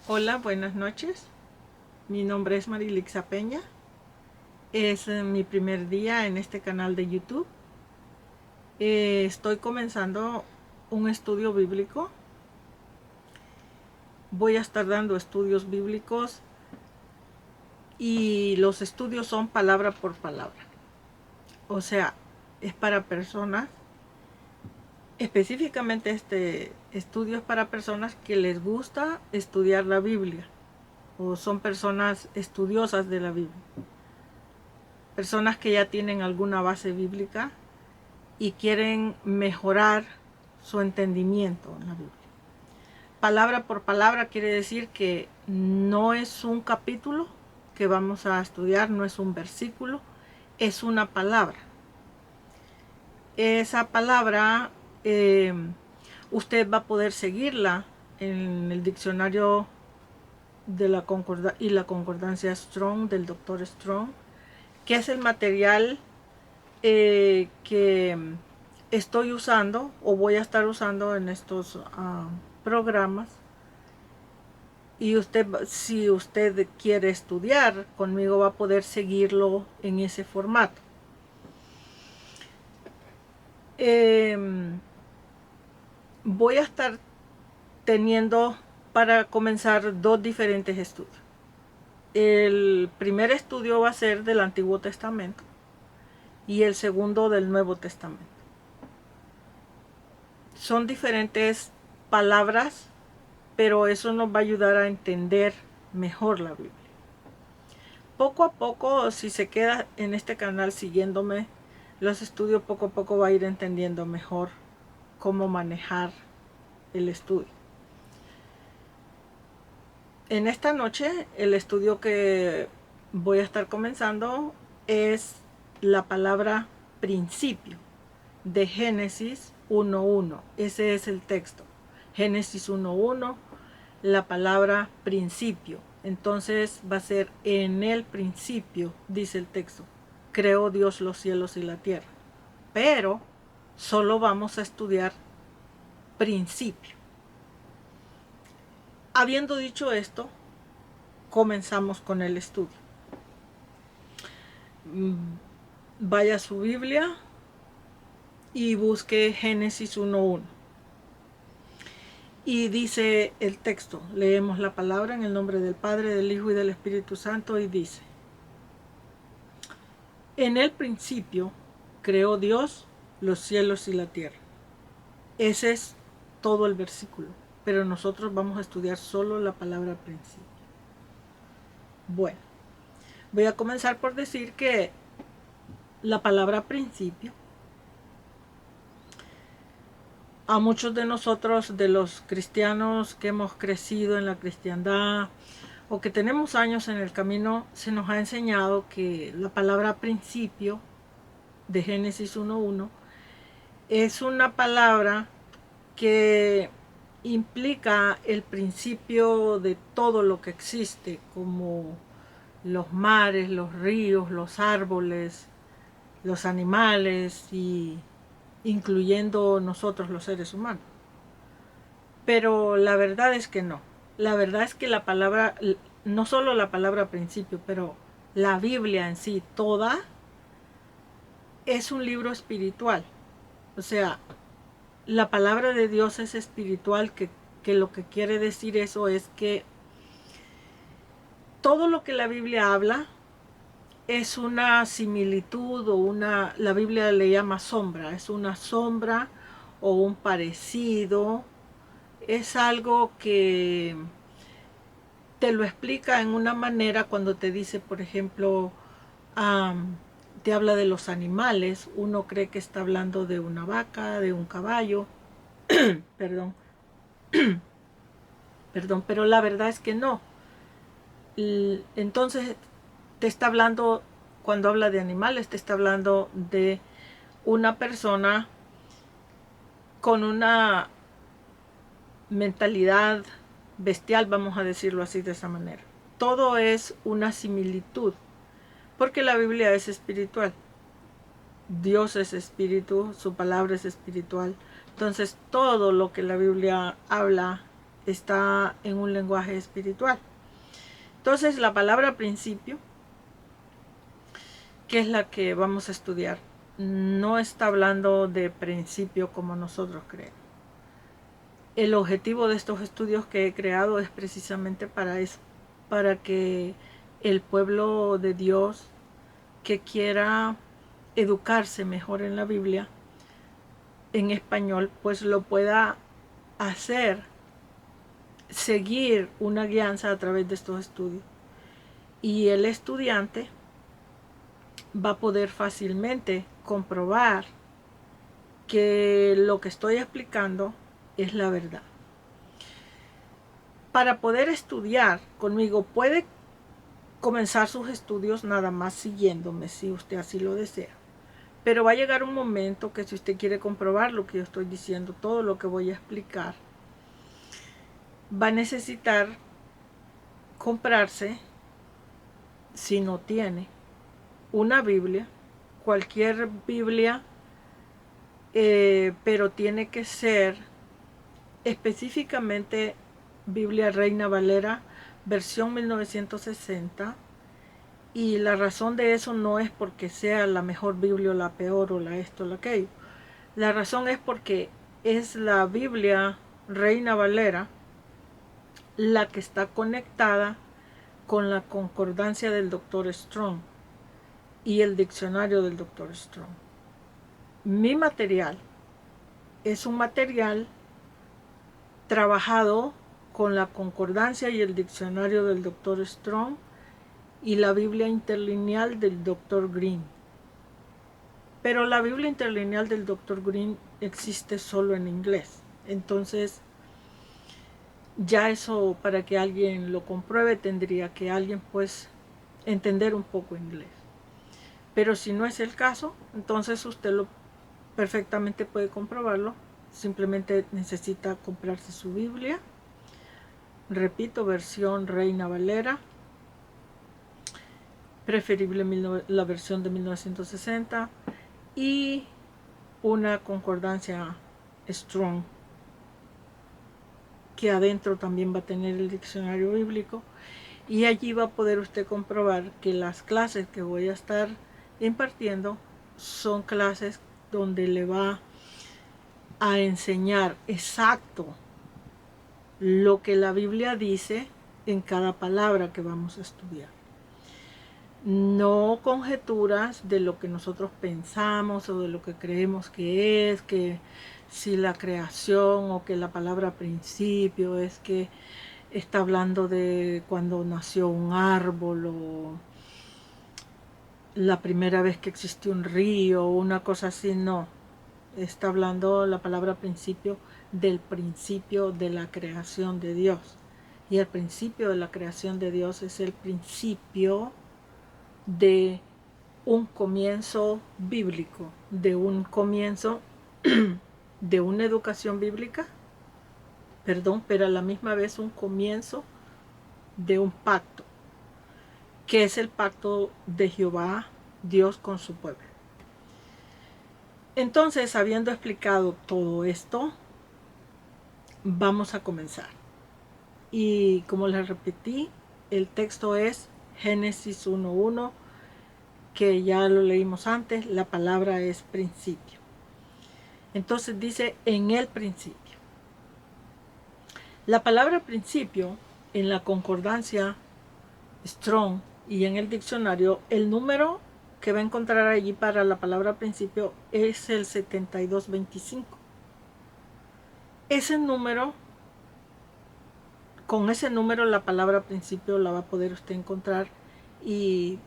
Hola, buenas noches. Mi nombre es Marilixa Peña. Es mi primer día en este canal de YouTube. Estoy comenzando un estudio bíblico. Voy a estar dando estudios bíblicos y los estudios son palabra por palabra. O sea, es para personas, específicamente este estudio es para personas que les gusta estudiar la Biblia o son personas estudiosas de la Biblia. Personas que ya tienen alguna base bíblica y quieren mejorar su entendimiento en la Biblia. Palabra por palabra quiere decir que no es un capítulo que vamos a estudiar, no es un versículo, es una palabra. Esa palabra usted va a poder seguirla en el diccionario de la concordancia Strong del Dr. Strong, que es el material que estoy usando o voy a estar usando en estos programas. Y usted, si usted quiere estudiar conmigo, va a poder seguirlo en ese formato. Voy a estar teniendo para comenzar dos diferentes estudios. El primer estudio va a ser del Antiguo Testamento y el segundo del Nuevo Testamento. Son diferentes palabras, pero eso nos va a ayudar a entender mejor la Biblia. Poco a poco, si se queda en este canal siguiéndome los estudios, poco a poco va a ir entendiendo mejor cómo manejar el estudio. En esta noche, el estudio que voy a estar comenzando es la palabra principio de Génesis 1:1. Ese es el texto. Génesis 1:1, la palabra principio. Entonces va a ser en el principio, dice el texto, creó Dios los cielos y la tierra. Pero solo vamos a estudiar principio. Habiendo dicho esto, comenzamos con el estudio. Vaya a su Biblia y busque Génesis 1:1. Y dice el texto, leemos la palabra en el nombre del Padre, del Hijo y del Espíritu Santo, y dice: en el principio creó Dios los cielos y la tierra. Ese es todo el versículo, pero nosotros vamos a estudiar solo la palabra principio. Bueno, voy a comenzar por decir que la palabra principio, a muchos de nosotros, de los cristianos que hemos crecido en la cristiandad o que tenemos años en el camino, se nos ha enseñado que la palabra principio de Génesis 1:1 es una palabra que implica el principio de todo lo que existe, como los mares, los ríos, los árboles, los animales y incluyendo nosotros los seres humanos. Pero la verdad es que no. La verdad es que la palabra, no solo la palabra principio, pero la Biblia en sí toda es un libro espiritual. O sea, la palabra de Dios es espiritual, que lo que quiere decir eso es que todo lo que la Biblia habla es una similitud o la Biblia le llama sombra, es una sombra o un parecido, es algo que te lo explica en una manera cuando te dice, por ejemplo, te habla de los animales, uno cree que está hablando de una vaca, de un caballo, perdón, perdón, pero la verdad es que no. Entonces te está hablando, cuando habla de animales, te está hablando de una persona con una mentalidad bestial, vamos a decirlo así, de esa manera. Todo es una similitud, porque la Biblia es espiritual. Dios es espíritu, su palabra es espiritual. Entonces todo lo que la Biblia habla está en un lenguaje espiritual. Entonces la palabra principio, que es la que vamos a estudiar, no está hablando de principio como nosotros creemos. El objetivo de estos estudios que he creado es precisamente para eso, para que el pueblo de Dios que quiera educarse mejor en la Biblia, en español, pues lo pueda hacer, seguir una guianza a través de estos estudios. Y el estudiante va a poder fácilmente comprobar que lo que estoy explicando es la verdad. Para poder estudiar conmigo, puede comenzar sus estudios nada más siguiéndome, si usted así lo desea. Pero va a llegar un momento que si usted quiere comprobar lo que yo estoy diciendo, todo lo que voy a explicar, va a necesitar comprarse, si no tiene, una Biblia, cualquier Biblia, pero tiene que ser específicamente Biblia Reina Valera, versión 1960, y la razón de eso no es porque sea la mejor Biblia o la peor o la esto o la aquello. La razón es porque es la Biblia Reina Valera la que está conectada con la concordancia del Dr. Strong y el diccionario del Dr. Strong. Mi material es un material trabajado con la concordancia y el diccionario del Dr. Strong y la Biblia interlineal del Dr. Green. Pero la Biblia interlineal del Dr. Green existe solo en inglés. Entonces, ya eso, para que alguien lo compruebe, tendría que alguien pues entender un poco inglés. Pero si no es el caso, entonces usted lo perfectamente puede comprobarlo. Simplemente necesita comprarse su Biblia. Repito, versión Reina Valera, preferible la versión de 1960, y una concordancia Strong, que adentro también va a tener el diccionario bíblico, y allí va a poder usted comprobar que las clases que voy a estar impartiendo son clases donde le va a enseñar exacto lo que la Biblia dice en cada palabra que vamos a estudiar. No conjeturas de lo que nosotros pensamos o de lo que creemos que es, que si la creación o que la palabra principio es que está hablando de cuando nació un árbol o la primera vez que existió un río o una cosa así, no. Está hablando la palabra principio del principio de la creación de Dios. Y el principio de la creación de Dios es el principio de un comienzo bíblico, de un comienzo de una educación bíblica, pero a la misma vez un comienzo de un pacto, que es el pacto de Jehová, Dios con su pueblo. Entonces, habiendo explicado todo esto, vamos a comenzar. Y como les repetí, el texto es Génesis 1:1, que ya lo leímos antes, la palabra es principio. Entonces dice en el principio. La palabra principio en la concordancia Strong y en el diccionario, el número que va a encontrar allí para la palabra principio es el 7225. Ese número, con ese número la palabra principio la va a poder usted encontrar y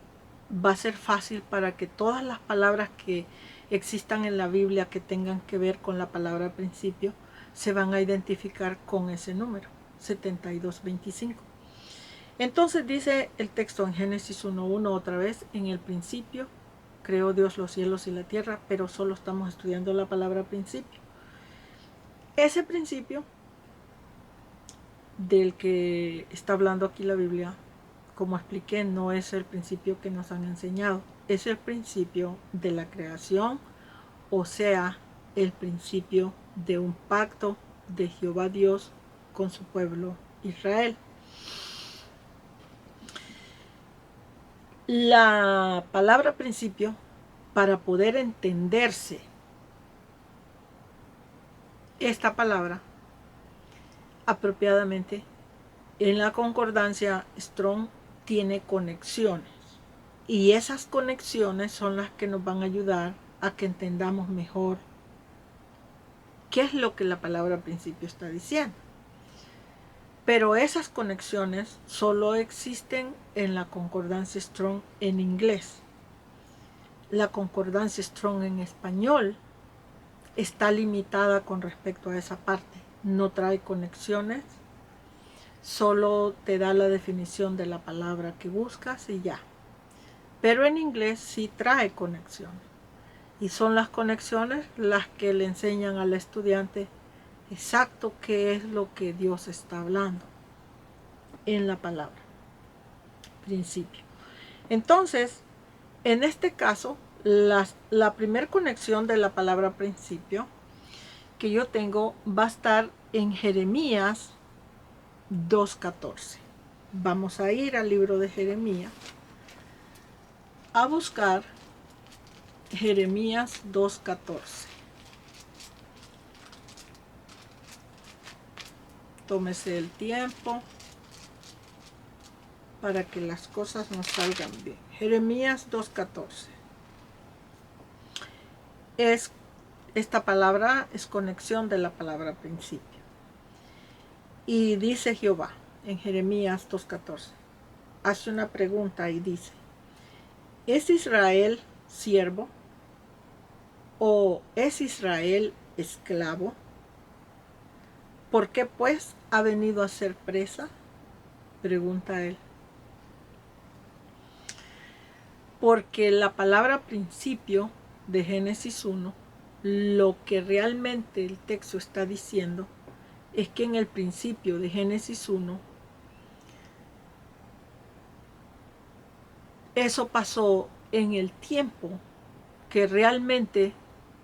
va a ser fácil para que todas las palabras que existan en la Biblia que tengan que ver con la palabra principio se van a identificar con ese número, 7225. Entonces dice el texto en Génesis 1:1 otra vez, en el principio creó Dios los cielos y la tierra, pero solo estamos estudiando la palabra principio. Ese principio del que está hablando aquí la Biblia, como expliqué, no es el principio que nos han enseñado, es el principio de la creación, o sea, el principio de un pacto de Jehová Dios con su pueblo Israel. La palabra principio, para poder entenderse esta palabra apropiadamente, en la concordancia Strong tiene conexiones. Y esas conexiones son las que nos van a ayudar a que entendamos mejor qué es lo que la palabra principio está diciendo. Pero esas conexiones solo existen en la concordancia Strong en inglés. La concordancia Strong en español está limitada con respecto a esa parte. No trae conexiones, solo te da la definición de la palabra que buscas y ya. Pero en inglés sí trae conexiones. Y son las conexiones las que le enseñan al estudiante exacto qué es lo que Dios está hablando en la palabra principio. Entonces, en este caso, la primera conexión de la palabra principio que yo tengo va a estar en Jeremías 2:14. Vamos a ir al libro de Jeremías a buscar Jeremías 2:14. Tómese el tiempo para que las cosas nos salgan bien. Jeremías 2:14. Esta palabra es conexión de la palabra principio. Y dice Jehová en Jeremías 2:14. Hace una pregunta y dice: ¿es Israel siervo o es Israel esclavo? ¿Por qué pues ha venido a ser presa? Pregunta él. Porque la palabra principio de Génesis 1, lo que realmente el texto está diciendo es que en el principio de Génesis 1, eso pasó en el tiempo que realmente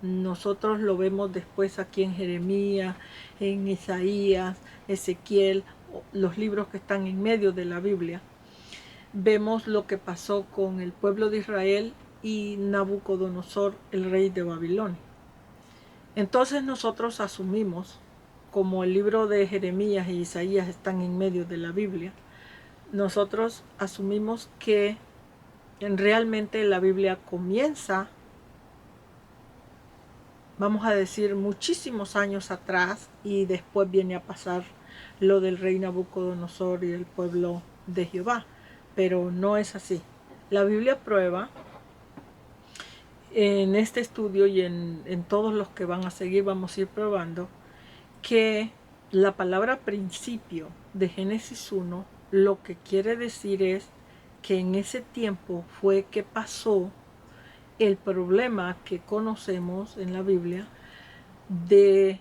nosotros lo vemos después aquí en Jeremías, en Isaías, Ezequiel, los libros que están en medio de la Biblia. Vemos lo que pasó con el pueblo de Israel y Nabucodonosor, el rey de Babilonia. Entonces nosotros asumimos, como el libro de Jeremías e Isaías están en medio de la Biblia, nosotros asumimos que realmente la Biblia comienza, vamos a decir, muchísimos años atrás, y después viene a pasar lo del rey Nabucodonosor y el pueblo de Jehová. Pero no es así. La Biblia prueba, en este estudio y en todos los que van a seguir vamos a ir probando, que la palabra principio de Génesis 1 lo que quiere decir es que en ese tiempo fue que pasó el problema que conocemos en la Biblia de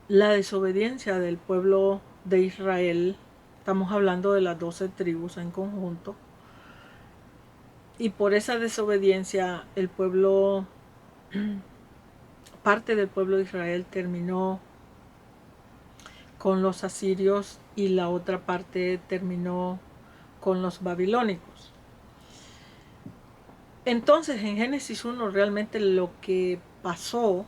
la desobediencia del pueblo de Israel. Estamos hablando de las 12 tribus en conjunto. Y por esa desobediencia el pueblo, parte del pueblo de Israel terminó con los asirios y la otra parte terminó con los babilónicos. Entonces en Génesis 1 realmente lo que pasó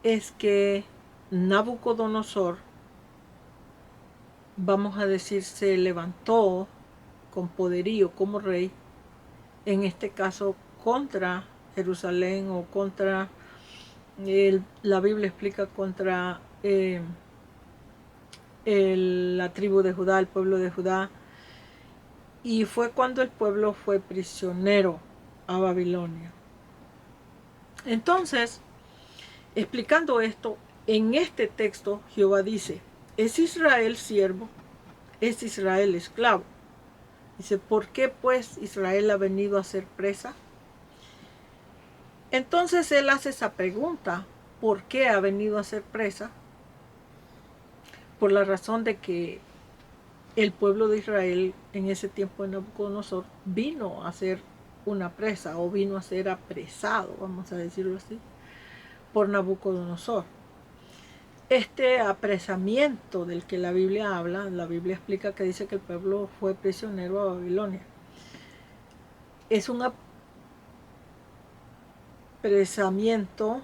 es que Nabucodonosor, vamos a decir, se levantó con poderío como rey, en este caso contra Jerusalén o contra, la Biblia explica, contra la tribu de Judá, el pueblo de Judá, y fue cuando el pueblo fue prisionero a Babilonia. Entonces, explicando esto, en este texto Jehová dice: ¿es Israel siervo? ¿Es Israel esclavo? Dice: ¿por qué pues Israel ha venido a ser presa? Entonces él hace esa pregunta: ¿por qué ha venido a ser presa? Por la razón de que el pueblo de Israel en ese tiempo de Nabucodonosor vino a ser una presa, o vino a ser apresado, vamos a decirlo así, por Nabucodonosor. este apresamiento del que la Biblia habla, la Biblia explica que dice que el pueblo fue prisionero a Babilonia. Es un apresamiento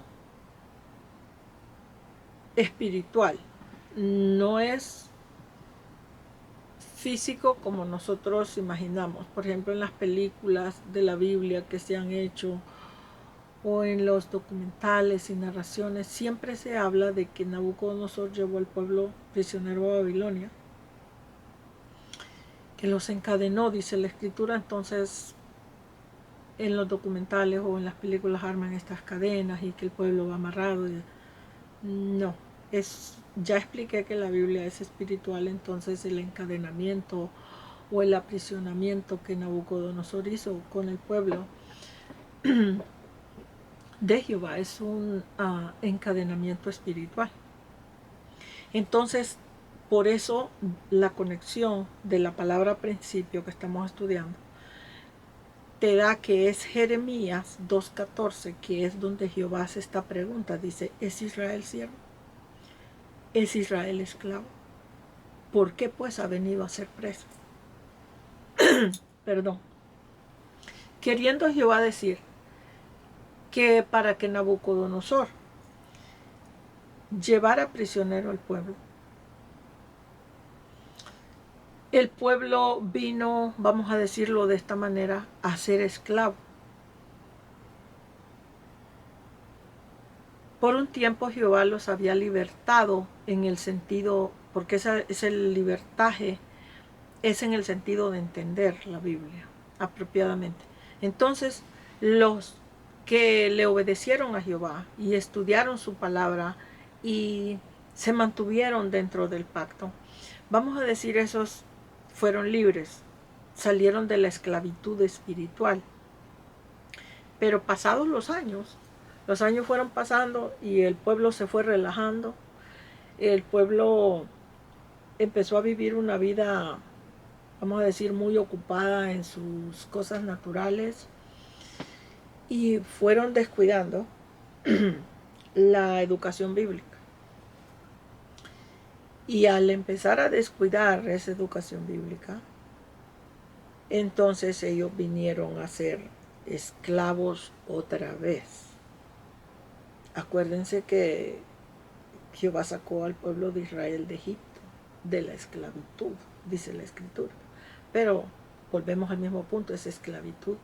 espiritual, no es físico como nosotros imaginamos. Por ejemplo, en las películas de la Biblia que se han hecho o en los documentales y narraciones, siempre se habla de que Nabucodonosor llevó al pueblo prisionero a Babilonia, que los encadenó, dice la escritura. Entonces, en los documentales o en las películas arman estas cadenas y que el pueblo va amarrado. No, ya expliqué que la Biblia es espiritual. Entonces el encadenamiento o el aprisionamiento que Nabucodonosor hizo con el pueblo de Jehová es un encadenamiento espiritual. Entonces, por eso la conexión de la palabra principio que estamos estudiando te da que es Jeremías 2:14, que es donde Jehová hace esta pregunta. Dice, ¿es Israel siervo? ¿Es Israel esclavo? ¿Por qué pues ha venido a ser preso? Perdón. Queriendo Jehová decir que para que Nabucodonosor llevara prisionero al pueblo, el pueblo vino, vamos a decirlo de esta manera, a ser esclavo. Por un tiempo Jehová los había libertado en el sentido, porque ese libertaje es en el sentido de entender la Biblia apropiadamente. Entonces, los que le obedecieron a Jehová y estudiaron su palabra y se mantuvieron dentro del pacto, vamos a decir, esos fueron libres, salieron de la esclavitud espiritual. Pero pasados los años fueron pasando y el pueblo se fue relajando. El pueblo empezó a vivir una vida, vamos a decir, muy ocupada en sus cosas naturales y fueron descuidando la educación bíblica. Y al empezar a descuidar esa educación bíblica, entonces ellos vinieron a ser esclavos otra vez. Acuérdense que Jehová sacó al pueblo de Israel de Egipto, de la esclavitud, dice la escritura. Pero volvemos al mismo punto, esa esclavitud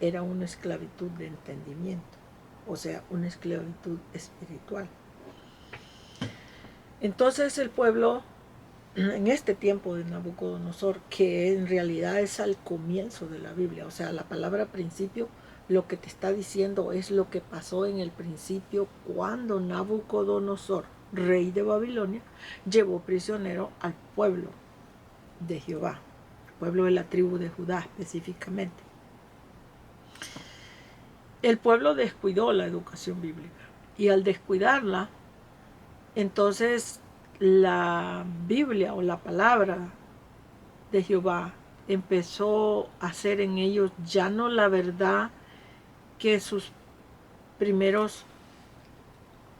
era una esclavitud de entendimiento, o sea, una esclavitud espiritual. Entonces el pueblo, en este tiempo de Nabucodonosor, que en realidad es al comienzo de la Biblia, o sea, la palabra principio, lo que te está diciendo es lo que pasó en el principio cuando Nabucodonosor, rey de Babilonia, llevó prisionero al pueblo de Jehová, el pueblo de la tribu de Judá específicamente. El pueblo descuidó la educación bíblica y al descuidarla, entonces la Biblia o la palabra de Jehová empezó a ser en ellos ya no la verdad que sus primeros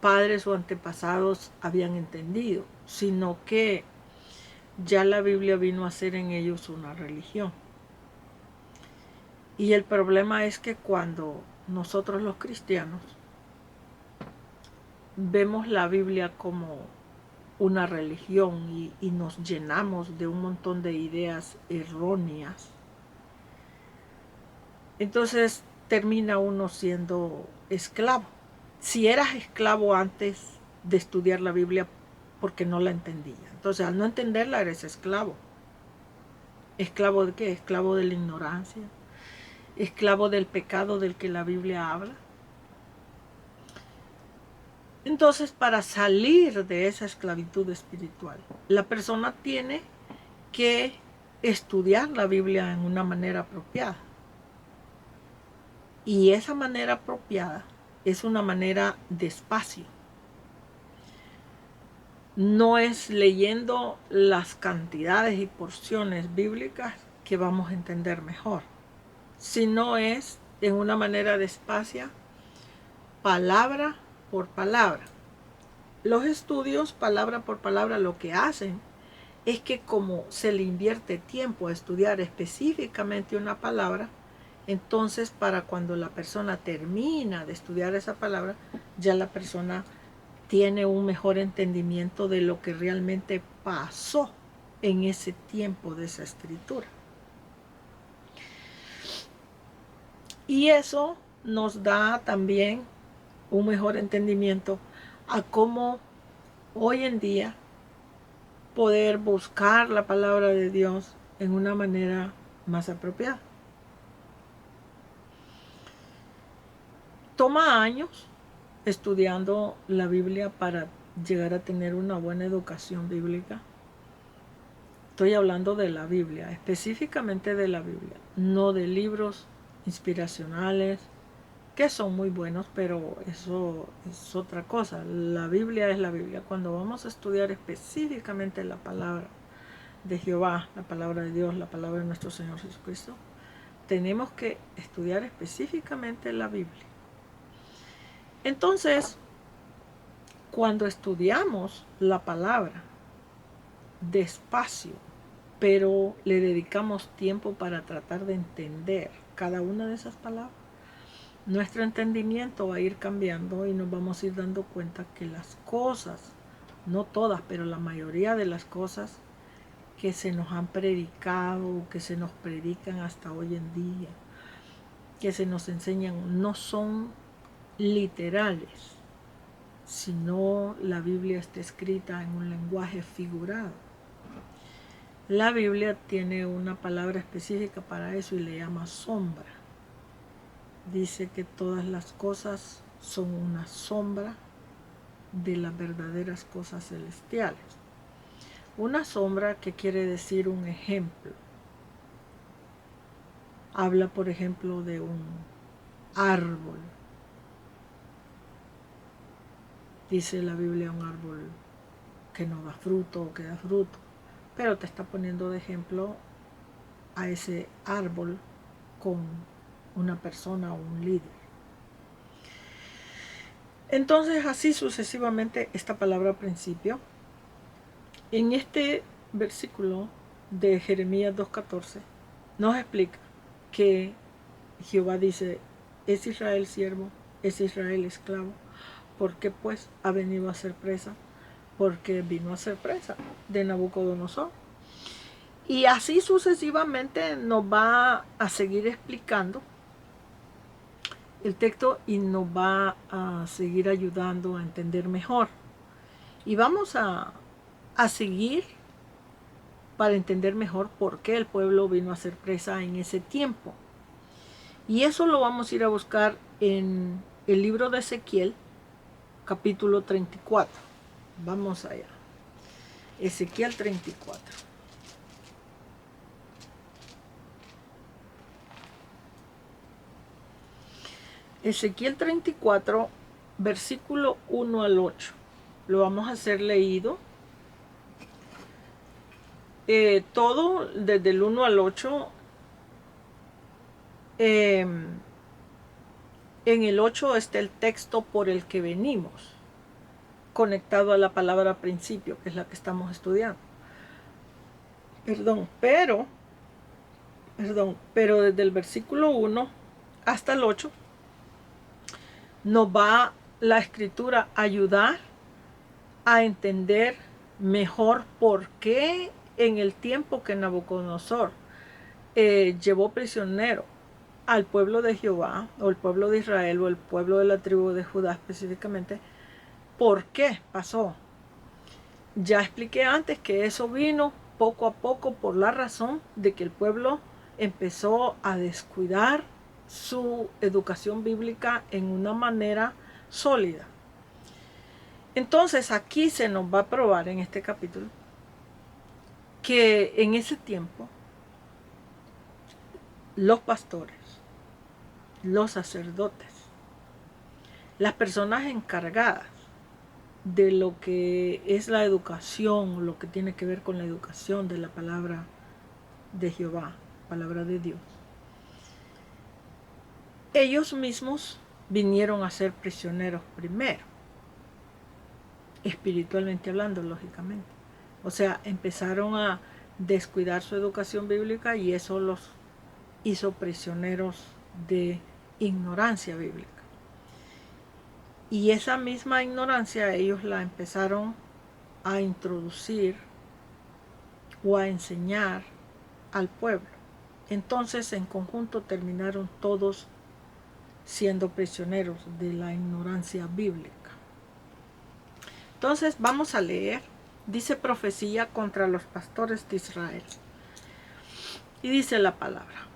padres o antepasados habían entendido, sino que ya la Biblia vino a ser en ellos una religión. Y el problema es que cuando nosotros los cristianos vemos la Biblia como una religión y nos llenamos de un montón de ideas erróneas, entonces termina uno siendo esclavo. Si eras esclavo antes de estudiar la Biblia porque no la entendía, entonces al no entenderla eres esclavo. ¿Esclavo de qué? Esclavo de la ignorancia, esclavo del pecado del que la Biblia habla. Entonces, para salir de esa esclavitud espiritual, la persona tiene que estudiar la Biblia en una manera apropiada. Y esa manera apropiada es una manera despacio. No es leyendo las cantidades y porciones bíblicas que vamos a entender mejor, sino es en una manera despacia, palabra por palabra. los estudios palabra por palabra lo que hacen es que como se le invierte tiempo a estudiar específicamente una palabra, entonces para cuando la persona termina de estudiar esa palabra, ya la persona tiene un mejor entendimiento de lo que realmente pasó en ese tiempo de esa escritura. Y eso nos da también un mejor entendimiento a cómo hoy en día poder buscar la palabra de Dios en una manera más apropiada. Toma años estudiando la Biblia para llegar a tener una buena educación bíblica. Estoy hablando de la Biblia, específicamente de la Biblia, no de libros inspiracionales, que son muy buenos, pero eso es otra cosa. La Biblia es la Biblia. Cuando vamos a estudiar específicamente la palabra de Jehová, la palabra de Dios, la palabra de nuestro Señor Jesucristo, tenemos que estudiar específicamente la Biblia. Entonces, cuando estudiamos la palabra despacio, pero le dedicamos tiempo para tratar de entender cada una de esas palabras, nuestro entendimiento va a ir cambiando y nos vamos a ir dando cuenta que las cosas, no todas, pero la mayoría de las cosas que se nos han predicado, que se nos predican hasta hoy en día, que se nos enseñan, no son literales, sino la Biblia está escrita en un lenguaje figurado. La Biblia tiene una palabra específica para eso y le llama sombra. Dice que todas las cosas son una sombra de las verdaderas cosas celestiales. Una sombra, que quiere decir un ejemplo. Habla, por ejemplo, de un árbol. Dice la Biblia un árbol que no da fruto o que da fruto, pero te está poniendo de ejemplo a ese árbol con una persona o un líder. Entonces, así sucesivamente, esta palabra principio, en este versículo de Jeremías 2:14, nos explica que Jehová dice, es Israel siervo, es Israel esclavo. ¿Por qué pues ha venido a ser presa? Porque vino a ser presa de Nabucodonosor. Y así sucesivamente nos va a seguir explicando el texto y nos va a seguir ayudando a entender mejor. Y vamos a seguir para entender mejor por qué el pueblo vino a ser presa en ese tiempo. Y eso lo vamos a ir a buscar en el libro de Ezequiel, capítulo 34. Vamos allá. Ezequiel 34. Ezequiel 34, versículo 1 al 8. Lo vamos a hacer leído. Todo desde el 1 al 8. En el 8 está el texto por el que venimos, conectado a la palabra principio, que es la que estamos estudiando. Pero desde el versículo 1 hasta el 8 nos va la escritura a ayudar a entender mejor por qué en el tiempo que Nabucodonosor llevó prisionero al pueblo de Jehová, o el pueblo de Israel, o el pueblo de la tribu de Judá específicamente, ¿por qué pasó? Ya expliqué antes que eso vino poco a poco por la razón de que el pueblo empezó a descuidar su educación bíblica en una manera sólida. Entonces aquí se nos va a probar en este capítulo que en ese tiempo los pastores, los sacerdotes, las personas encargadas de lo que es la educación, lo que tiene que ver con la educación de la palabra de Jehová, palabra de Dios, ellos mismos vinieron a ser prisioneros primero. espiritualmente hablando, lógicamente. O sea, empezaron a descuidar su educación bíblica y eso los hizo prisioneros de ignorancia bíblica. Y esa misma ignorancia ellos la empezaron a introducir o a enseñar al pueblo. Entonces, en conjunto terminaron todos siendo prisioneros de la ignorancia bíblica. Entonces, vamos a leer. Dice profecía contra los pastores de Israel. Y dice la palabra.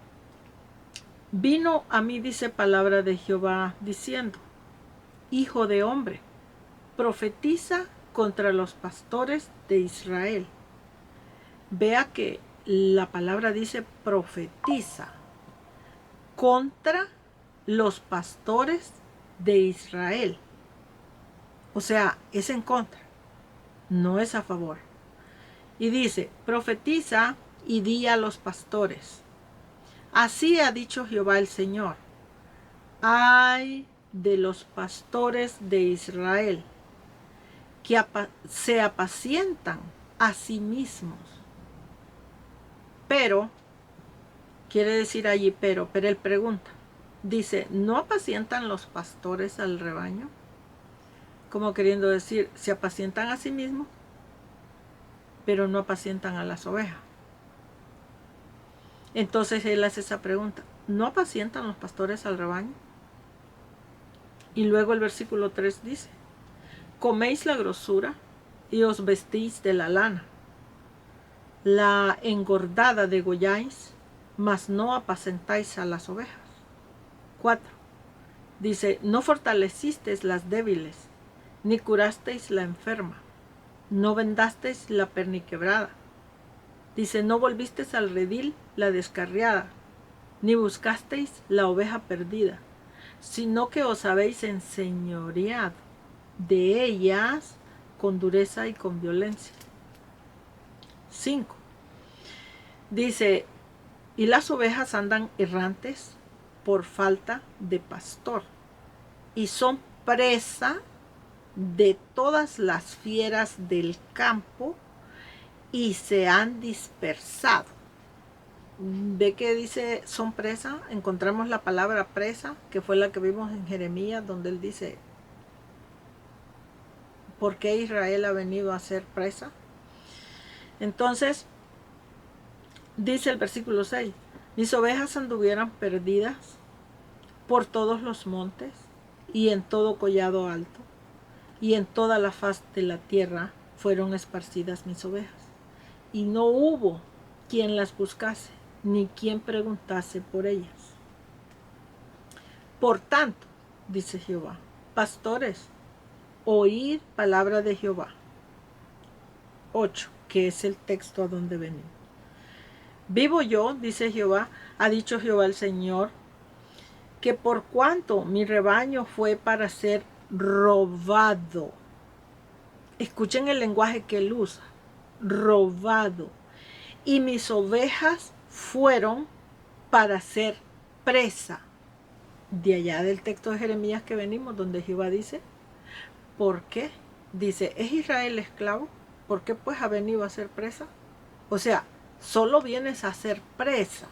Vino a mí, dice palabra de Jehová, diciendo: Hijo de hombre, profetiza contra los pastores de Israel. Vea que la palabra dice profetiza contra los pastores de Israel. O sea, es en contra, no es a favor. Y dice, profetiza y di a los pastores. Así ha dicho Jehová el Señor. Ay de los pastores de Israel, que se apacientan a sí mismos. Pero, quiere decir allí pero él pregunta, dice, ¿no apacientan los pastores al rebaño? Como queriendo decir, se apacientan a sí mismos, pero no apacientan a las ovejas. Entonces él hace esa pregunta, ¿no apacientan los pastores al rebaño? Y luego el versículo 3 dice, coméis la grosura y os vestís de la lana. La engordada degolláis, mas no apacentáis a las ovejas. 4. Dice, no fortalecisteis las débiles, ni curasteis la enferma, no vendasteis la perniquebrada. Dice, no volvisteis al redil la descarriada, ni buscasteis la oveja perdida, sino que os habéis enseñoreado de ellas con dureza y con violencia. 5. Dice, y las ovejas andan errantes por falta de pastor, y son presa de todas las fieras del campo, y se han dispersado. ¿Ve que dice son presa? Encontramos la palabra presa, que fue la que vimos en Jeremías, donde él dice, ¿por qué Israel ha venido a ser presa? Entonces, dice el versículo 6, mis ovejas anduvieran perdidas por todos los montes y en todo collado alto, y en toda la faz de la tierra fueron esparcidas mis ovejas, y no hubo quien las buscase, ni quien preguntase por ellas. Por tanto, dice Jehová, pastores, oíd palabra de Jehová. 8, que es el texto a donde venimos. Vivo yo, dice Jehová, ha dicho Jehová el Señor, que por cuanto mi rebaño fue para ser robado, escuchen el lenguaje que él usa, robado, y mis ovejas fueron para ser presa. De allá del texto de Jeremías que venimos, donde Jehová dice, ¿por qué? Dice, ¿es Israel esclavo? ¿Por qué pues ha venido a ser presa? O sea, solo vienes a ser presa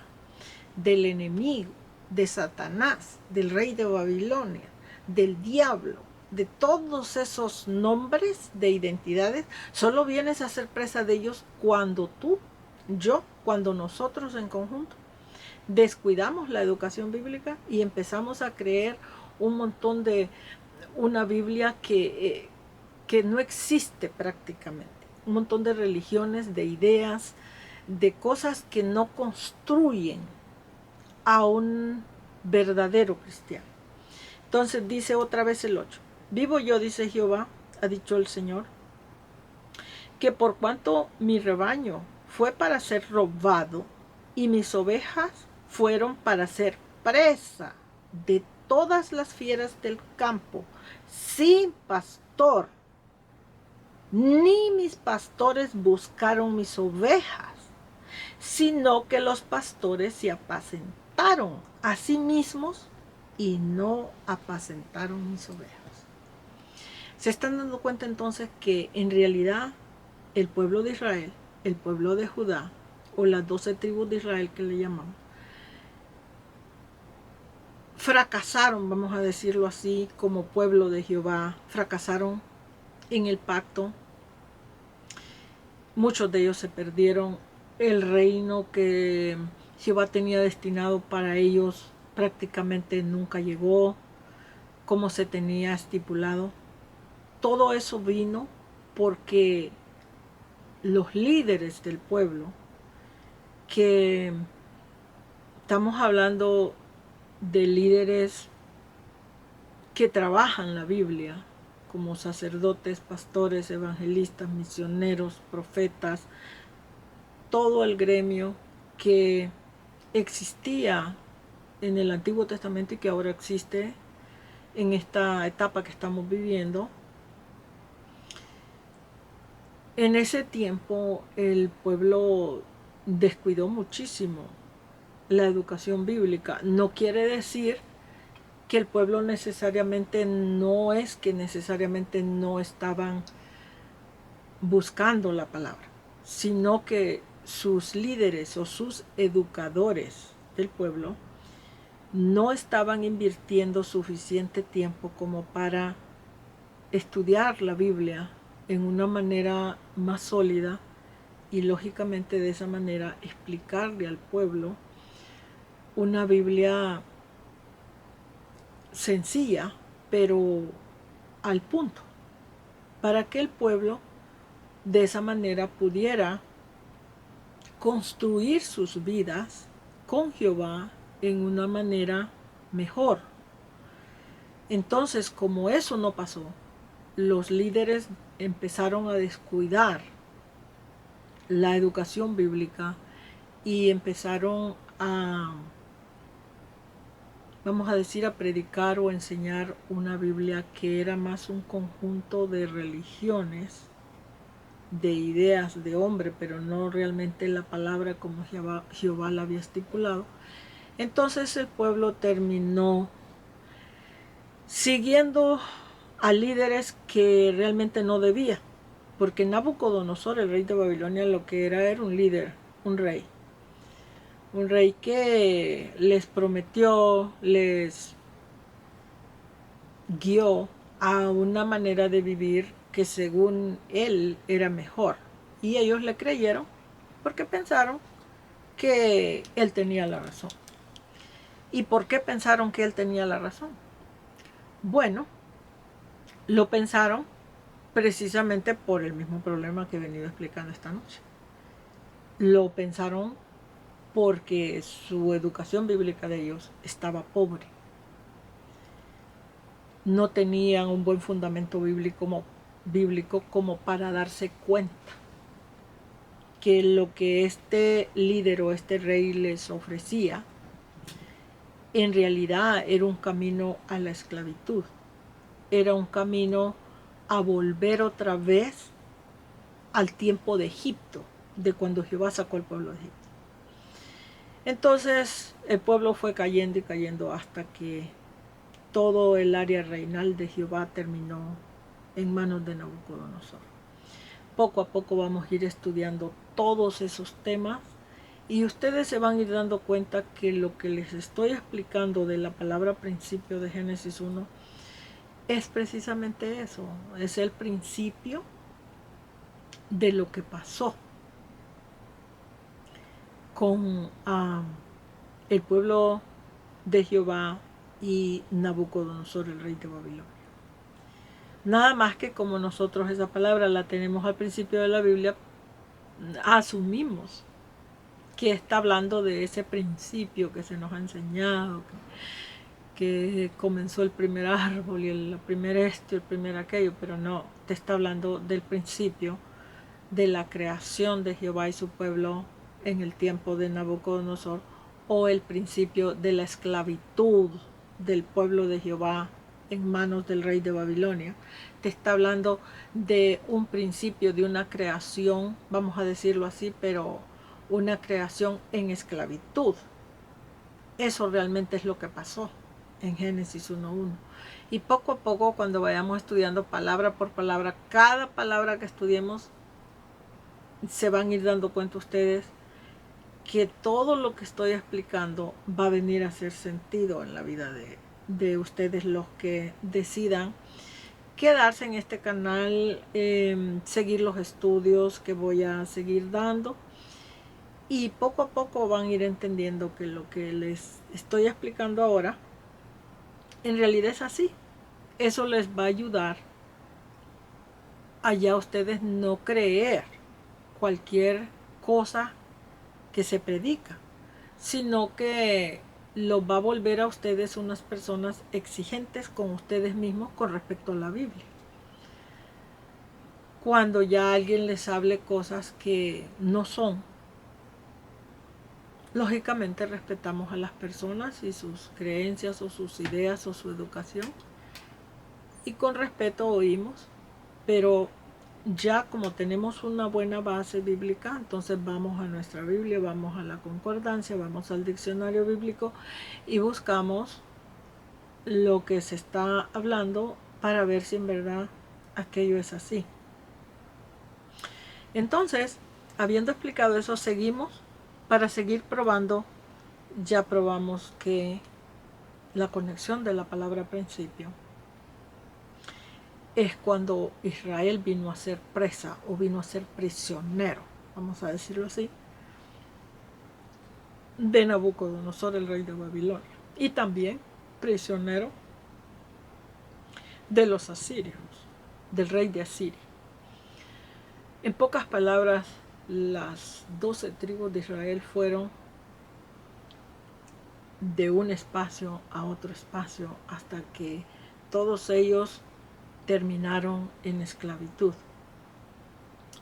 del enemigo, de Satanás, del rey de Babilonia, del diablo, de todos esos nombres de identidades, solo vienes a ser presa de ellos cuando tú, yo, cuando nosotros en conjunto descuidamos la educación bíblica y empezamos a creer un montón de una Biblia que no existe prácticamente, un montón de religiones, de ideas, de cosas que no construyen a un verdadero cristiano. Entonces dice otra vez el 8, vivo yo, dice Jehová, ha dicho el Señor, que por cuanto mi rebaño fue para ser robado y mis ovejas fueron para ser presa de todas las fieras del campo, sin pastor, ni mis pastores buscaron mis ovejas, sino que los pastores se apacentaron a sí mismos y no apacentaron mis ovejas. Se están dando cuenta entonces que en realidad el pueblo de Israel, el pueblo de Judá, o las 12 tribus de Israel que le llamamos, fracasaron, vamos a decirlo así, como pueblo de Jehová, fracasaron en el pacto. Muchos de ellos se perdieron. El reino que Jehová tenía destinado para ellos prácticamente nunca llegó como se tenía estipulado. Todo eso vino porque los líderes del pueblo, que estamos hablando de líderes que trabajan la Biblia, como sacerdotes, pastores, evangelistas, misioneros, profetas, todo el gremio que existía en el Antiguo Testamento y que ahora existe en esta etapa que estamos viviendo. En ese tiempo el pueblo descuidó muchísimo la educación bíblica. No quiere decir que el pueblo necesariamente no es que necesariamente no estaban buscando la palabra, sino que sus líderes o sus educadores del pueblo no estaban invirtiendo suficiente tiempo como para estudiar la Biblia en una manera más sólida y lógicamente de esa manera explicarle al pueblo una Biblia sencilla pero al punto, para que el pueblo de esa manera pudiera construir sus vidas con Jehová en una manera mejor. Entonces, como eso no pasó, los líderes empezaron a descuidar la educación bíblica y empezaron a, vamos a decir, a predicar o enseñar una Biblia que era más un conjunto de religiones, de ideas de hombre, pero no realmente la palabra como Jehová la había estipulado. Entonces el pueblo terminó siguiendo a líderes que realmente no debía, porque Nabucodonosor, el rey de Babilonia, lo que era un líder, un rey que les prometió, les guió a una manera de vivir que según él era mejor, y ellos le creyeron porque pensaron que él tenía la razón. ¿Y por qué pensaron que él tenía la razón? Bueno, lo pensaron precisamente por el mismo problema que he venido explicando esta noche. Lo pensaron porque su educación bíblica de ellos estaba pobre. No tenían un buen fundamento bíblico como para darse cuenta que lo que este líder o este rey les ofrecía en realidad era un camino a la esclavitud. Era un camino a volver otra vez al tiempo de Egipto, de cuando Jehová sacó al pueblo de Egipto. Entonces el pueblo fue cayendo y cayendo hasta que todo el área reinal de Jehová terminó en manos de Nabucodonosor. Poco a poco vamos a ir estudiando todos esos temas y ustedes se van a ir dando cuenta que lo que les estoy explicando de la palabra principio de Génesis 1 es precisamente eso, es el principio de lo que pasó con el pueblo de Jehová y Nabucodonosor, el rey de Babilonia. Nada más que como nosotros esa palabra la tenemos al principio de la Biblia, asumimos que está hablando de ese principio que se nos ha enseñado, que comenzó el primer árbol y el primer esto y el primer aquello, pero no, te está hablando del principio de la creación de Jehová y su pueblo en el tiempo de Nabucodonosor, o el principio de la esclavitud del pueblo de Jehová en manos del rey de Babilonia. Te está hablando de un principio, de una creación, vamos a decirlo así, pero una creación en esclavitud. Eso realmente es lo que pasó. en Génesis 1:1. Y poco a poco, cuando vayamos estudiando palabra por palabra, cada palabra que estudiemos, se van a ir dando cuenta ustedes que todo lo que estoy explicando va a venir a hacer sentido en la vida de ustedes, los que decidan quedarse en este canal, seguir los estudios que voy a seguir dando, y poco a poco van a ir entendiendo que lo que les estoy explicando ahora en realidad es así. Eso les va a ayudar a ya ustedes no creer cualquier cosa que se predica, sino que los va a volver a ustedes unas personas exigentes con ustedes mismos con respecto a la Biblia. Cuando ya alguien les hable cosas que no son, lógicamente respetamos a las personas y sus creencias o sus ideas o su educación, y con respeto oímos, pero ya como tenemos una buena base bíblica, entonces vamos a nuestra Biblia, vamos a la concordancia, vamos al diccionario bíblico y buscamos lo que se está hablando para ver si en verdad aquello es así. Entonces, habiendo explicado eso, seguimos para seguir probando. Ya probamos que la conexión de la palabra principio es cuando Israel vino a ser presa o vino a ser prisionero, vamos a decirlo así, de Nabucodonosor, el rey de Babilonia, y también prisionero de los asirios, del rey de Asiria. En pocas palabras, las 12 tribus de Israel fueron de un espacio a otro espacio hasta que todos ellos terminaron en esclavitud.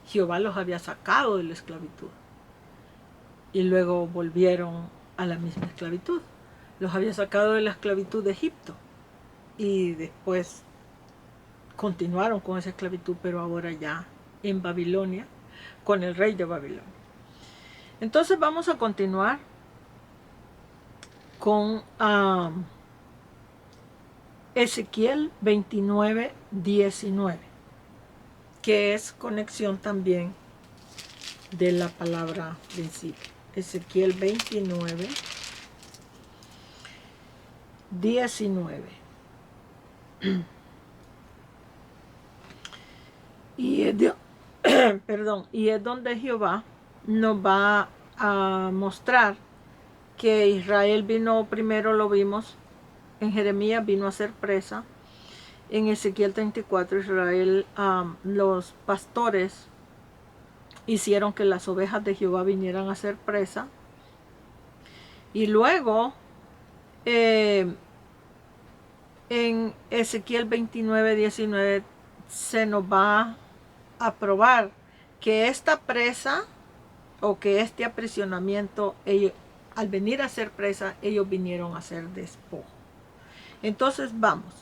Jehová los había sacado de la esclavitud y luego volvieron a la misma esclavitud. Los había sacado de la esclavitud de Egipto y después continuaron con esa esclavitud, pero ahora ya en Babilonia, con el rey de Babilonia. Entonces vamos a continuar con Ezequiel 29:19, que es conexión también de la palabra principio. Ezequiel 29:19. Y es y es donde Jehová nos va a mostrar que Israel vino, primero lo vimos en Jeremías, vino a ser presa. En Ezequiel 34, Israel, los pastores hicieron que las ovejas de Jehová vinieran a ser presa. Y luego, en Ezequiel 29:19, se nos va a probar que esta presa o que este aprisionamiento, ellos, al venir a ser presa, ellos vinieron a ser despojo. Entonces vamos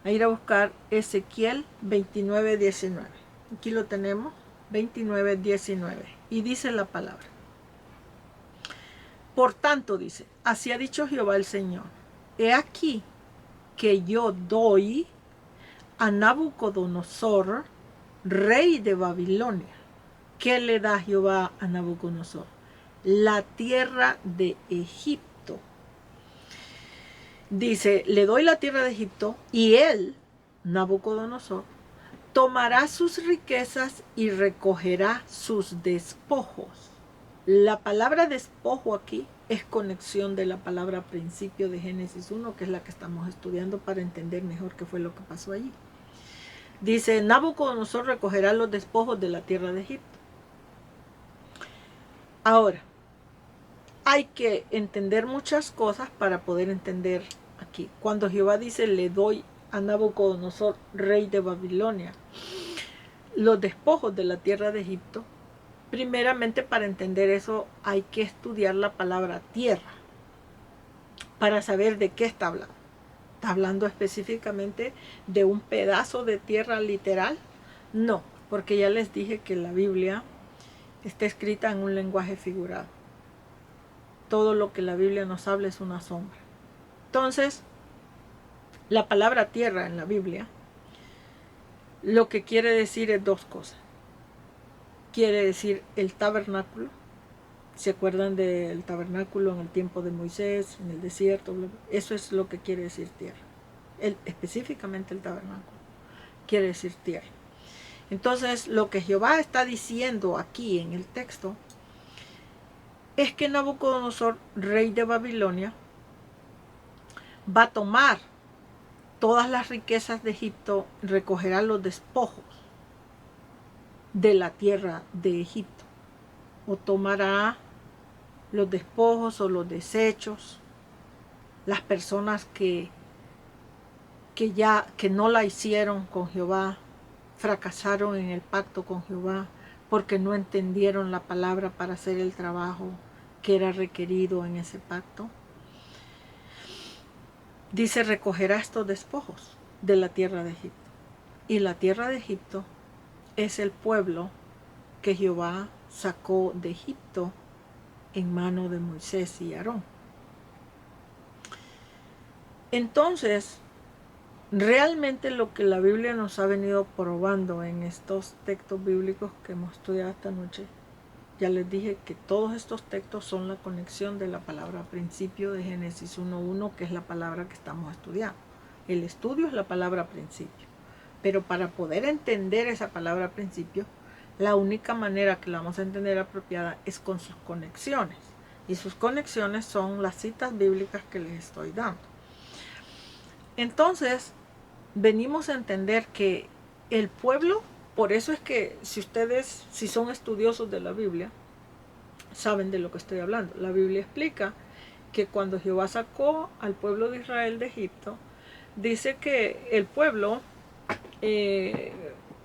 a ir a buscar Ezequiel 29:19. Aquí lo tenemos, 29:19. Y dice la palabra: por tanto, dice, así ha dicho Jehová el Señor, he aquí que yo doy a Nabucodonosor, rey de Babilonia. ¿Qué le da Jehová a Nabucodonosor? La tierra de Egipto. Dice, le doy la tierra de Egipto y él, Nabucodonosor, tomará sus riquezas y recogerá sus despojos. La palabra despojo aquí es conexión de la palabra principio de Génesis 1, que es la que estamos estudiando para entender mejor qué fue lo que pasó allí. Dice, Nabucodonosor recogerá los despojos de la tierra de Egipto. Ahora, hay que entender muchas cosas para poder entender aquí. Cuando Jehová dice, le doy a Nabucodonosor, rey de Babilonia, los despojos de la tierra de Egipto, primeramente para entender eso hay que estudiar la palabra tierra, para saber de qué está hablando. ¿Está hablando específicamente de un pedazo de tierra literal? No, porque ya les dije que la Biblia está escrita en un lenguaje figurado. Todo lo que la Biblia nos habla es una sombra. Entonces, La palabra tierra en la Biblia lo que quiere decir es dos cosas. Quiere decir el tabernáculo. ¿Se acuerdan del tabernáculo en el tiempo de Moisés, en el desierto? Eso es lo que quiere decir tierra. Específicamente el tabernáculo quiere decir tierra. Entonces, lo que Jehová está diciendo aquí en el texto es que Nabucodonosor, rey de Babilonia, va a tomar todas las riquezas de Egipto, recogerá los despojos de la tierra de Egipto, o tomará los despojos o los desechos, las personas que no la hicieron con Jehová, fracasaron en el pacto con Jehová porque no entendieron la palabra para hacer el trabajo que era requerido en ese pacto. Dice, recogerá estos despojos de la tierra de Egipto. Y la tierra de Egipto es el pueblo que Jehová sacó de Egipto en mano de Moisés y Aarón. Entonces, realmente lo que la Biblia nos ha venido probando en estos textos bíblicos que hemos estudiado esta noche, ya les dije que todos estos textos son la conexión de la palabra principio de Génesis 1:1, que es la palabra que estamos estudiando. El estudio es la palabra principio. Pero para poder entender esa palabra principio, la única manera que la vamos a entender apropiada es con sus conexiones. Y sus conexiones son las citas bíblicas que les estoy dando. Entonces, venimos a entender que el pueblo, por eso es que si son estudiosos de la Biblia, saben de lo que estoy hablando. La Biblia explica que cuando Jehová sacó al pueblo de Israel de Egipto, dice que el pueblo,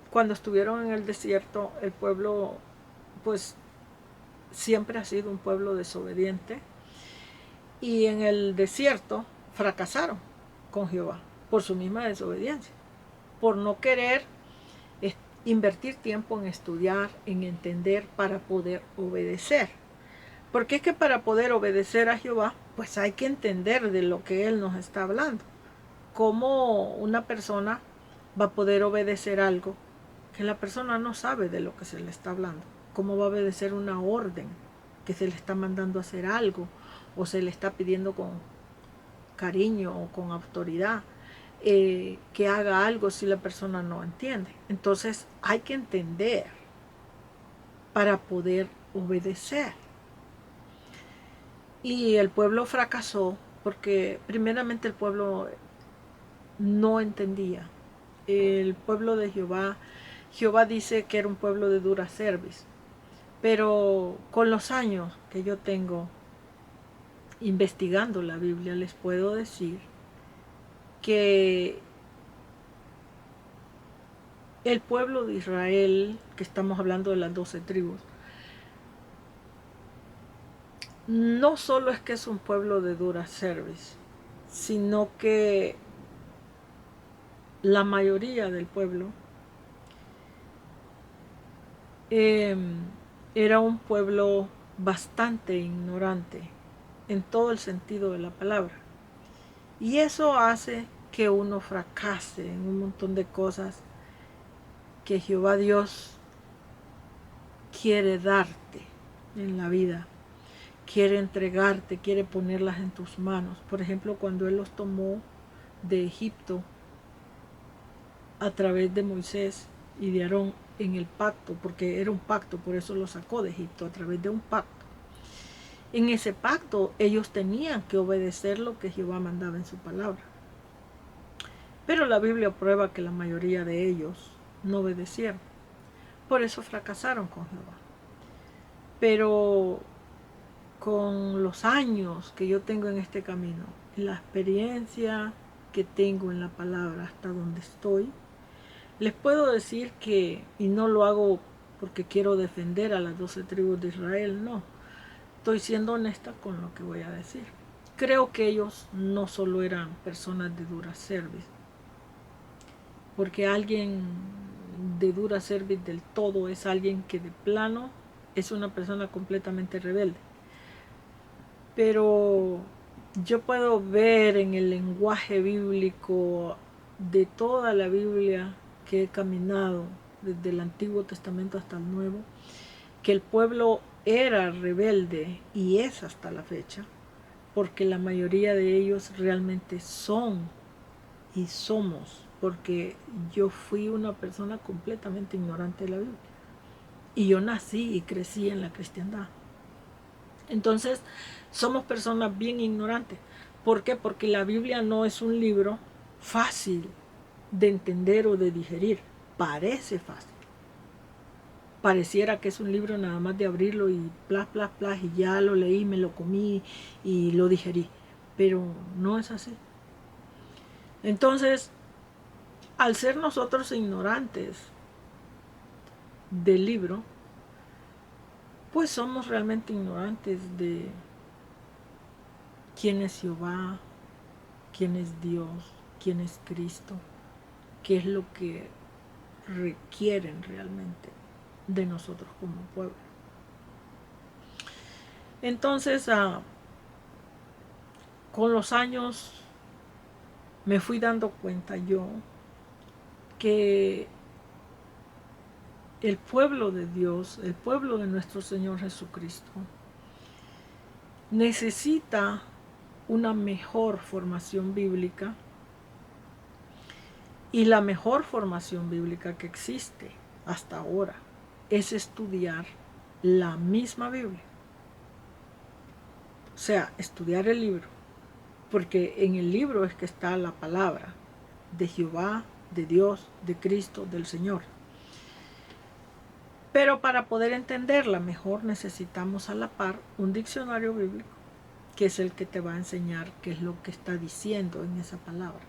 cuando estuvieron en el desierto, el pueblo pues siempre ha sido un pueblo desobediente, y en el desierto fracasaron con Jehová por su misma desobediencia, por no querer invertir tiempo en estudiar, en entender para poder obedecer. Porque es que para poder obedecer a Jehová, pues hay que entender de lo que Él nos está hablando. ¿Cómo una persona va a poder obedecer algo que la persona no sabe de lo que se le está hablando? ¿Cómo va a obedecer una orden que se le está mandando a hacer algo o se le está pidiendo con cariño o con autoridad que haga algo si la persona no entiende? Entonces hay que entender para poder obedecer. Y el pueblo fracasó porque primeramente el pueblo no entendía. El pueblo de Jehová dice que era un pueblo de dura cerviz, pero con los años que yo tengo investigando la Biblia, les puedo decir que el pueblo de Israel, que estamos hablando de las 12 tribus, no solo es que es un pueblo de dura cerviz, sino que la mayoría del pueblo era un pueblo bastante ignorante en todo el sentido de la palabra. Y eso hace que uno fracase en un montón de cosas que Jehová Dios quiere darte en la vida, quiere entregarte, quiere ponerlas en tus manos. Por ejemplo, cuando Él los tomó de Egipto a través de Moisés y de Aarón en el pacto, porque era un pacto, por eso lo sacó de Egipto, a través de un pacto. En ese pacto ellos tenían que obedecer lo que Jehová mandaba en su palabra. Pero la Biblia prueba que la mayoría de ellos no obedecieron. Por eso fracasaron con Jehová. Pero con los años que yo tengo en este camino, la experiencia que tengo en la palabra hasta donde estoy, les puedo decir que, y no lo hago porque quiero defender a las 12 tribus de Israel, no. Estoy siendo honesta con lo que voy a decir. Creo que ellos no solo eran personas de dura cerviz, porque alguien de dura cerviz del todo es alguien que de plano es una persona completamente rebelde. Pero yo puedo ver en el lenguaje bíblico de toda la Biblia que he caminado desde el Antiguo Testamento hasta el Nuevo, que el pueblo era rebelde y es hasta la fecha, porque la mayoría de ellos realmente son y somos, porque yo fui una persona completamente ignorante de la Biblia y yo nací y crecí en la cristiandad. Entonces, somos personas bien ignorantes. ¿Por qué? Porque la Biblia no es un libro fácil de entender o de digerir. Parece fácil. Pareciera que es un libro nada más de abrirlo y plas, plas, plas, y ya lo leí, me lo comí y lo digerí. Pero no es así. Entonces, al ser nosotros ignorantes del libro, pues somos realmente ignorantes de quién es Jehová, quién es Dios, quién es Cristo, qué es lo que requieren realmente de nosotros como pueblo. Entonces, con los años me fui dando cuenta yo que el pueblo de Dios, el pueblo de nuestro Señor Jesucristo, necesita una mejor formación bíblica, y la mejor formación bíblica que existe hasta ahora es estudiar la misma Biblia. O sea, estudiar el libro, porque en el libro es que está la palabra de Jehová, de Dios, de Cristo, del Señor. Pero para poder entenderla mejor necesitamos a la par un diccionario bíblico, que es el que te va a enseñar qué es lo que está diciendo en esa palabra.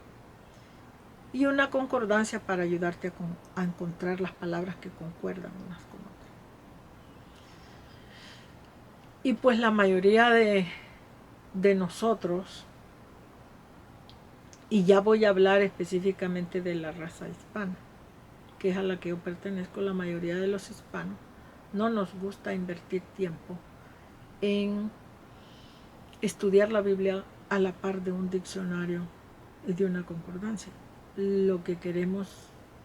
Y una concordancia para ayudarte a encontrar las palabras que concuerdan unas con otras. Y pues la mayoría de nosotros, y ya voy a hablar específicamente de la raza hispana, que es a la que yo pertenezco, la mayoría de los hispanos, no nos gusta invertir tiempo en estudiar la Biblia a la par de un diccionario y de una concordancia. Lo que queremos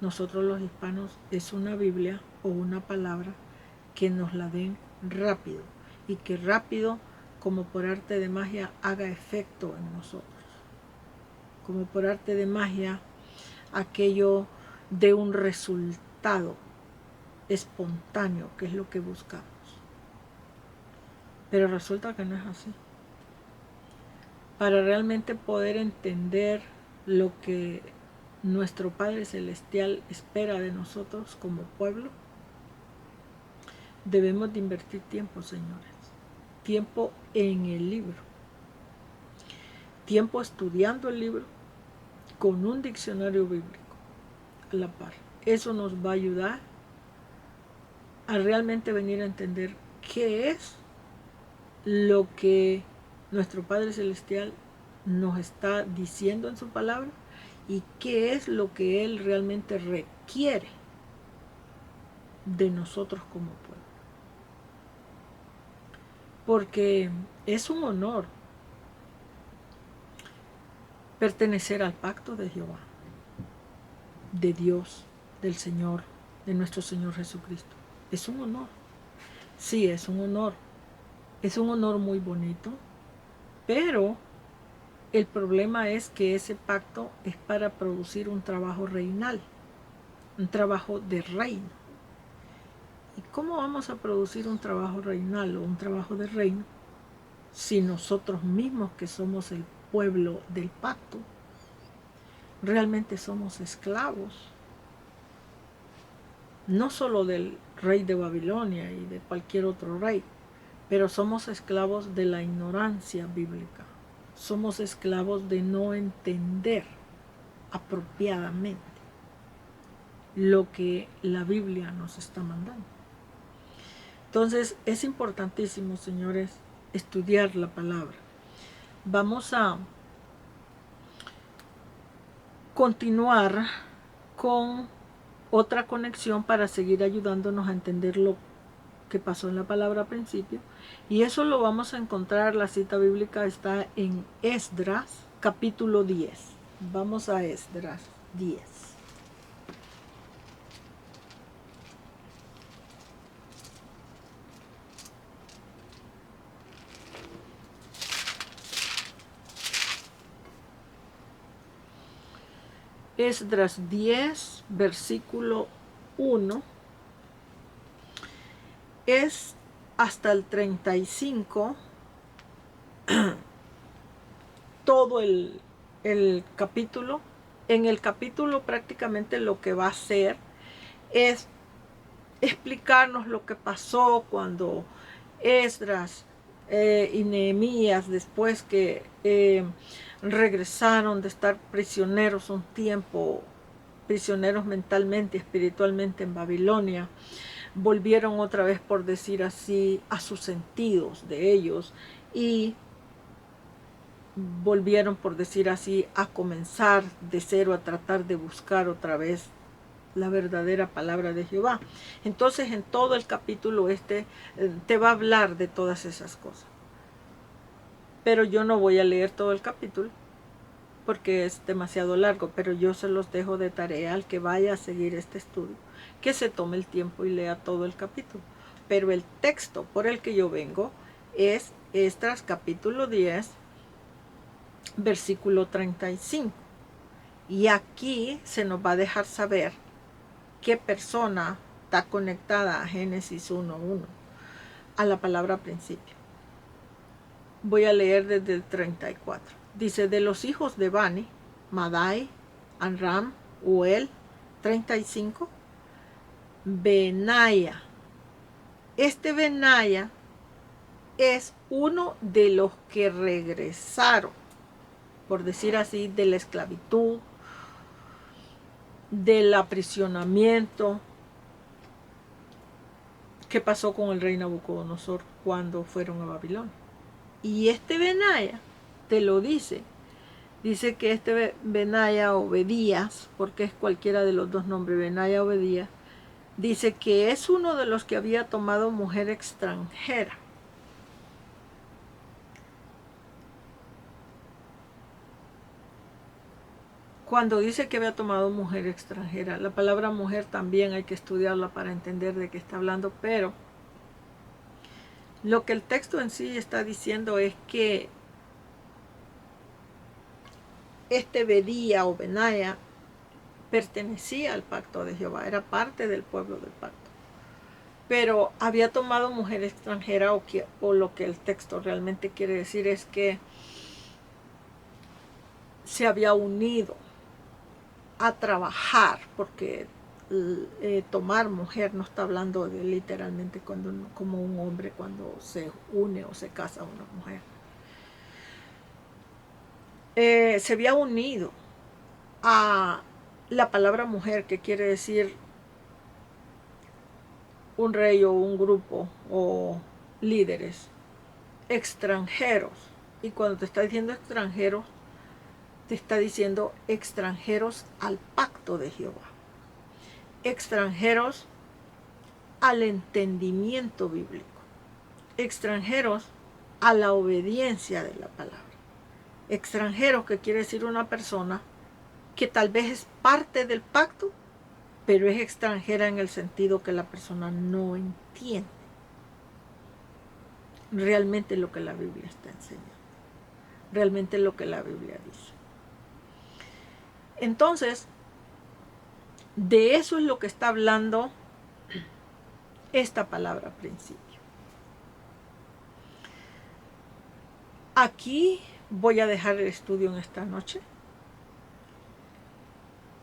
nosotros los hispanos es una Biblia o una palabra que nos la den rápido y que rápido, como por arte de magia, haga efecto en nosotros. Como por arte de magia, aquello de un resultado espontáneo, que es lo que buscamos. Pero resulta que no es así. Para realmente poder entender lo que nuestro Padre Celestial espera de nosotros como pueblo, debemos de invertir tiempo, señores. Tiempo en el libro. Tiempo estudiando el libro con un diccionario bíblico a la par. Eso nos va a ayudar a realmente venir a entender qué es lo que nuestro Padre Celestial nos está diciendo en su palabra y qué es lo que Él realmente requiere de nosotros como pueblo. Porque es un honor pertenecer al pacto de Jehová, de Dios, del Señor, de nuestro Señor Jesucristo. Es un honor. Sí, es un honor. Es un honor muy bonito, pero el problema es que ese pacto es para producir un trabajo reinal, un trabajo de reino. ¿Y cómo vamos a producir un trabajo reinal o un trabajo de reino si nosotros mismos, que somos el pueblo del pacto, realmente somos esclavos? No solo del rey de Babilonia y de cualquier otro rey, pero somos esclavos de la ignorancia bíblica. Somos esclavos de no entender apropiadamente lo que la Biblia nos está mandando. Entonces es importantísimo, señores, estudiar la palabra. Vamos a continuar con otra conexión para seguir ayudándonos a entenderlo que pasó en la palabra principio. Y eso lo vamos a encontrar, la cita bíblica está en Esdras, capítulo 10. Vamos a Esdras 10. Esdras 10, versículo 1, es hasta el 35, todo el capítulo. En el capítulo prácticamente lo que va a hacer es explicarnos lo que pasó cuando Esdras y Nehemías, después que regresaron de estar prisioneros un tiempo, prisioneros mentalmente y espiritualmente en Babilonia, volvieron otra vez, por decir así, a sus sentidos de ellos y volvieron, por decir así, a comenzar de cero, a tratar de buscar otra vez la verdadera palabra de Jehová. Entonces en todo el capítulo te va a hablar de todas esas cosas. Pero yo no voy a leer todo el capítulo porque es demasiado largo, pero yo se los dejo de tarea al que vaya a seguir este estudio, que se tome el tiempo y lea todo el capítulo. Pero el texto por el que yo vengo es Esdras capítulo 10, versículo 35. Y aquí se nos va a dejar saber qué persona está conectada a Génesis 1:1, a la palabra principio. Voy a leer desde el 34. Dice, de los hijos de Bani, Madai, Anram, Uel, 35, Benaya. Este Benaya es uno de los que regresaron, por decir así, de la esclavitud, del aprisionamiento que pasó con el rey Nabucodonosor cuando fueron a Babilonia. Y este Benaya te lo dice que este Benaya Obedías, porque es cualquiera de los dos nombres, Benaya Obedías, dice que es uno de los que había tomado mujer extranjera. Cuando dice que había tomado mujer extranjera, la palabra mujer también hay que estudiarla para entender de qué está hablando, pero lo que el texto en sí está diciendo es que este Bedía o Benaya pertenecía al pacto de Jehová, era parte del pueblo del pacto, pero había tomado mujer extranjera, o lo que el texto realmente quiere decir es que se había unido a trabajar, porque tomar mujer no está hablando de literalmente como un hombre cuando se une o se casa a una mujer. Se había unido a la palabra mujer, que quiere decir un rey o un grupo o líderes extranjeros. Y cuando te está diciendo extranjeros, te está diciendo extranjeros al pacto de Jehová, extranjeros al entendimiento bíblico, extranjeros a la obediencia de la palabra, extranjeros, que quiere decir una persona que tal vez es parte del pacto, pero es extranjera en el sentido que la persona no entiende realmente lo que la Biblia está enseñando, realmente lo que la Biblia dice. Entonces, de eso es lo que está hablando esta palabra principio. Aquí voy a dejar el estudio en esta noche.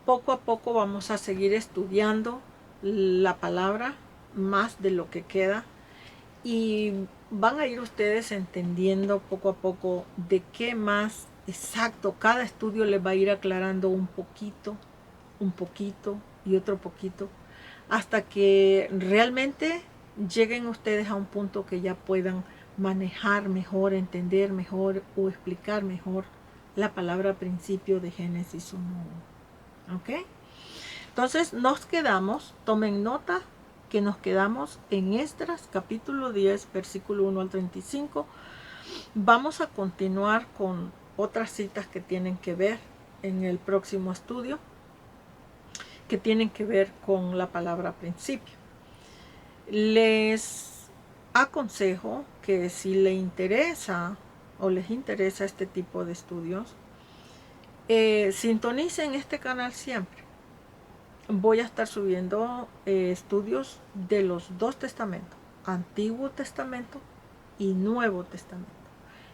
Poco a poco vamos a seguir estudiando la palabra, más de lo que queda, y van a ir ustedes entendiendo poco a poco de qué más exacto. Cada estudio les va a ir aclarando un poquito y otro poquito, hasta que realmente lleguen ustedes a un punto que ya puedan manejar mejor, entender mejor o explicar mejor la palabra principio de Génesis 1:1. ¿Ok? Entonces nos quedamos, tomen nota, que nos quedamos en Esdras capítulo 10, versículo 1 al 35. Vamos a continuar con otras citas que tienen que ver en el próximo estudio, que tienen que ver con la palabra principio. Les aconsejo que si les interesa este tipo de estudios, sintonicen este canal siempre. Voy a estar subiendo estudios de los dos testamentos, Antiguo Testamento y Nuevo Testamento.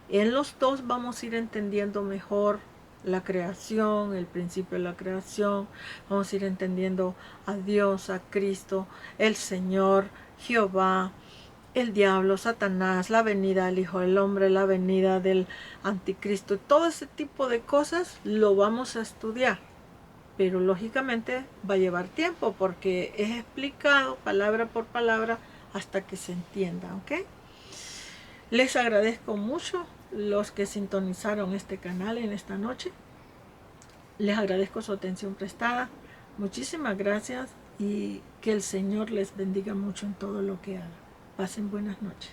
En los dos vamos a ir entendiendo mejor la creación, el principio de la creación. Vamos a ir entendiendo a Dios, a Cristo, el Señor, Jehová, el diablo, Satanás, la venida del Hijo del Hombre, la venida del Anticristo. Todo ese tipo de cosas lo vamos a estudiar. Pero lógicamente va a llevar tiempo porque es explicado palabra por palabra hasta que se entienda, ¿ok? Les agradezco mucho los que sintonizaron este canal en esta noche. Les agradezco su atención prestada. Muchísimas gracias y que el Señor les bendiga mucho en todo lo que hagan. Pasen buenas noches.